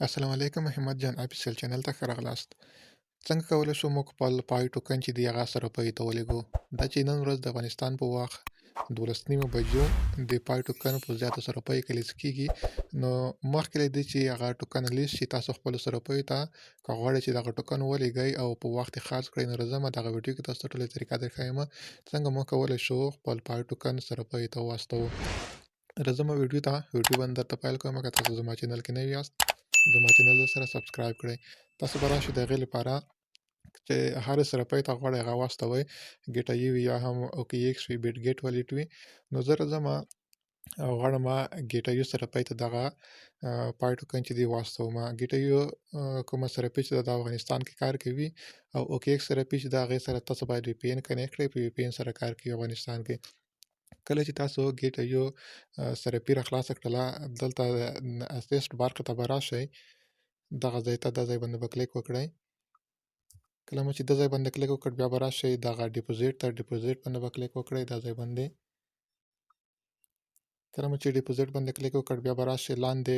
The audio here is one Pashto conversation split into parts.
السلام علیکم همت جان اپیسل چینل ته ښه راغلاست. څنګه کولی شو موږ خپل پای ټوکن چې دی هغه سره پای ته ولېږو. دا چې نن ورځ د افغانستان په وخت 12 بجو د پای ټوکن په زیاتو سره پای کې لیست کیږي. نو مخکې له دې چې هغه ټوکن لیست شي تاسو خپل سره پای ته که غواړئ چې دغه ټوکن ولېږئ او په وخت یې خرڅ کړئ نو راځم دغه ویډیو کې تاسو ته ټوله طریقه درښایم څنګه موږ کولی شو خپل پای ټوکن سره پای ته واستوو. راځم ویډیو باندې درته پیل کوم. که تاسو زما چینل کې نوي یاست زما چینل سره سبسکرایب کړئ. تاسو به راشئ د هغې لپاره چې هرې سره پای ته غواړئ هغه واستوئ، ګیټه یي وي یا هم اوکې ایکس وي بیټ ګیټ والټ وي. نو زه راځم او غواړم ګیټه یو سره پای ته دغه پای ټوکن چې دی واستوم. ګیټه یو کومه سره پای چې د افغانستان کې کار کوي او اوکې ایکس سره پای چې د هغې سره تاسو باید وي پی ان کنیکټ کړئ. په وي پی ان سره کار کوي افغانستان کې. کله چې تاسو ګیټه یو سره پای راخلاصه کړله دلته اسیسټ بار ته به راشئ، دغه ځای ته دا ځای باندې به کلیک وکړئ. کله مو چې دا ځای باندې کلیک وکړ بیا به راشئ دغه ډیپوزیټ ته ډیپوزیټ باندې به کلیک وکړئ دا ځای باندې. کله مو چې ډیپوزیټ باندې کلیک وکړ بیا به راشئ لاندې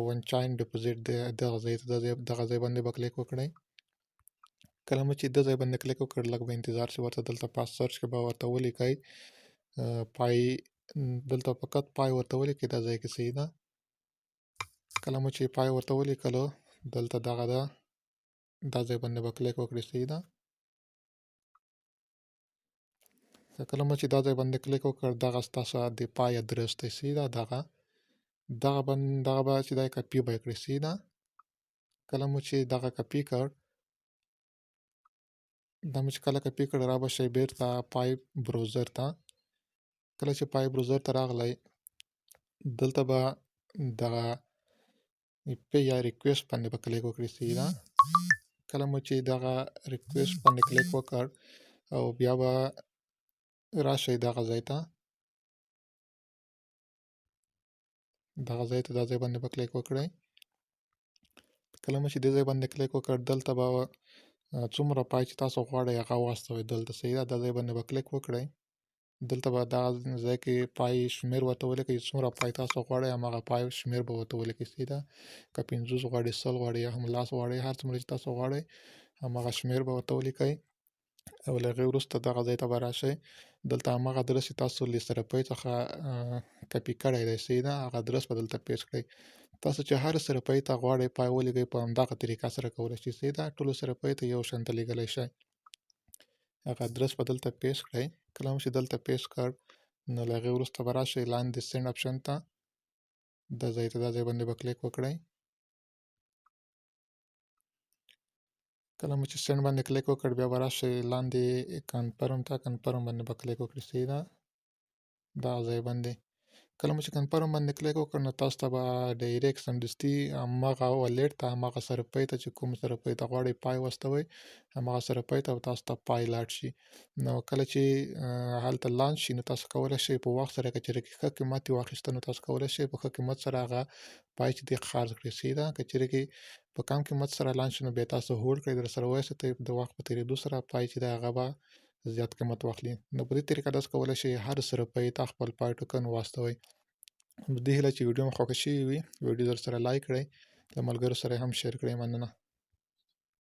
ون چاین ډیپوزیټ دی دغه ځای ته دغه ځای باندې به کلیک وکړئ. کله مو چې د ځای باندې کلیک وکړ لږ به انتظار شي، ورته دلته پاس سرچ کې به ورته ولیکئ پای، دلته فقط پای ورته ولیکئ دا ځای کې صحیح ده. کله مو چې پای ورته ولیکلو دلته دغه ده دا ځای باندې به کلیک وکړئ صحیح ده. کله مو چې دا ځای باندې کلیک وکړ دغه ستاسو د پای ادرس دی صحیح ده. دغه به چې دا کاپي به یې کړئ صحیح ده. کله مو چې دغه کاپي کړ دا مو چې کله کاپي کړ را به شئ بیرته پای بروزر ته. کله چې پای بروزر ته راغلی دلته به دغه پی یا ریکویسټ باندې به کلیک وکړئ صحیح ده. کله مو چې دغه ریکویسټ باندې کلیک وکړ او بیا به راشئ دغه ځای ته دا ځای باندې به کلیک وکړئ. کله مو چې دې ځای باندې کلیک وکړ دلته به څومره پای چې تاسو غواړئ هغه واستوئ دلته صحیح ده. دا ځای باندې به کلیک وکړئ. دلته به دغه ځای کې پای شمېر ورته ولیکئ، څومره پای تاسو غواړئ هماغه پای شمېر به ورته ولیکئ صحیح ده. که 50 غواړئ 100 غواړئ یا هم 10 غواړئ هر څومره چې تاسو غواړئ هماغه شمېر به ورته ولیکئ. او له هغې وروسته دغه ځای ته به راشئ. دلته هماغه ادرس چې تاسو له سره پای څخه کاپي کړی دی صحیح ده هغه ادرس به دلته پیسټ کړئ. تاسو چې هر سره پای ته غواړئ پای ولېږئ په همدغه طریقه سره کولی شئ صحیح ده. ټولو سره پای ته یو شان ته لېږلی شئ. هغه ادرس به دلته پیسټ کړئ. کله مو چې دلته پیسټ کړ نو له هغې وروسته به راشئ لاندې سینډ اپشن ته دا ځای باندې به کلیک وکړئ. کله مو چې سینډ باندې کلیک وکړ بیا به راشئ لاندې کنفرم ته کنفرم باندې به کلیک وکړئ صحیح ده. دغه ځای باندې کله مو چې کنفرم باندې کلیک وکړ نو تاسو ته به ډایرکټ سمدستي هماغه والټ ته هماغه سره پای ته چې کوم سره پای ته غواړئ پای واستوئ هماغه سره پای ته تاسو ته پای لاړ شي. نو کله چې هلته لانچ شي نو تاسو کولی شئ په وخت سره که چېرې ښه قیمت یې واخیسته نو تاسو کولی شئ په ښه قیمت سره هغه پای چې دی خرڅ کړئ صحیح ده. که چېرې کې په کم قیمت سره لانچ شي نو بیا تاسو هولډ کړئ درسره وساتئ د وخت په تېرېدو سره پای چې دی هغه به زیات قیمت واخلي. نو په دې طریقه تاسو کولی شئ هر سره پای ته خپل پای ټوکن واستوئ. په دې هیله چې ویډیو مو خوښه شوې وي ویډیو درسره لایک کړئ، له ملګرو سره هم شیر کړئ. مننه.